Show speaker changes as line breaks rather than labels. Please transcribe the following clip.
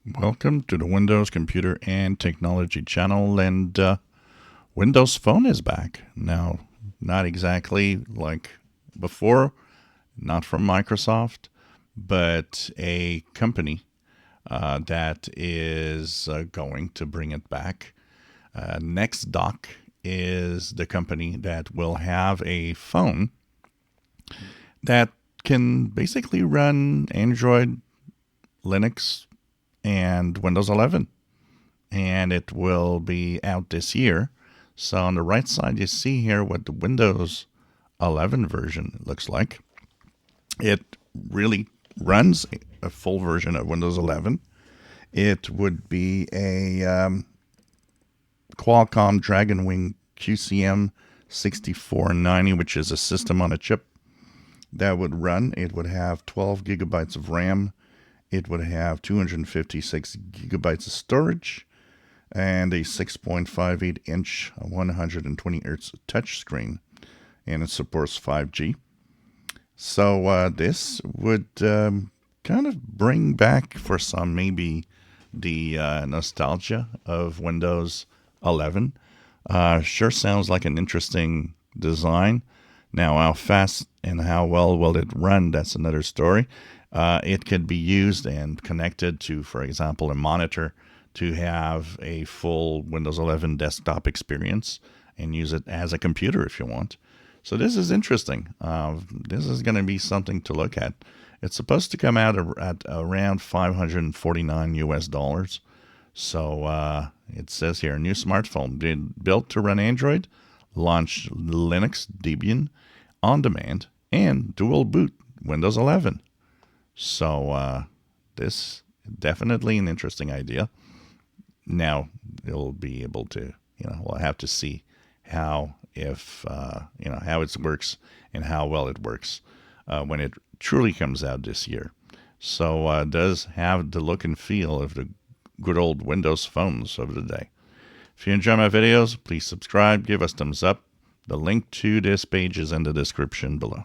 Welcome to the Windows Computer and Technology channel, and Windows Phone is back. Now, not exactly like before, not from Microsoft, but a company that is going to bring it back. Nexdock is the company that will have a phone that can basically run Android, Linux, and Windows 11. And it will be out this year. So on the right side, you see here what the Windows 11 version looks like. It really runs a full version of Windows 11. It would be a Qualcomm Dragonwing QCM 6490, which is a system on a chip that would run. It would have 12 gigabytes of RAM. It would have 256 gigabytes of storage and a 6.58 inch 120 hertz touchscreen, and it supports 5G. So this would kind of bring back for some maybe the nostalgia of Windows 11. Sure sounds like an interesting design. Now, how fast and how well will it run? That's another story. It could be used and connected to, for example, a monitor to have a full Windows 11 desktop experience and use it as a computer if you want. So this is interesting. This is going to be something to look at. It's supposed to come out at around $549 US. So it says here, new smartphone built to run Android, launched Linux, Debian, on demand, and dual boot Windows 11. So this definitely an interesting idea. Now you'll be able to, we'll have to see how how it works and how well it works when it truly comes out this year. So it does have the look and feel of the good old Windows phones of the day. If you enjoy my videos, please subscribe, give us thumbs up. The link to this page is in the description below.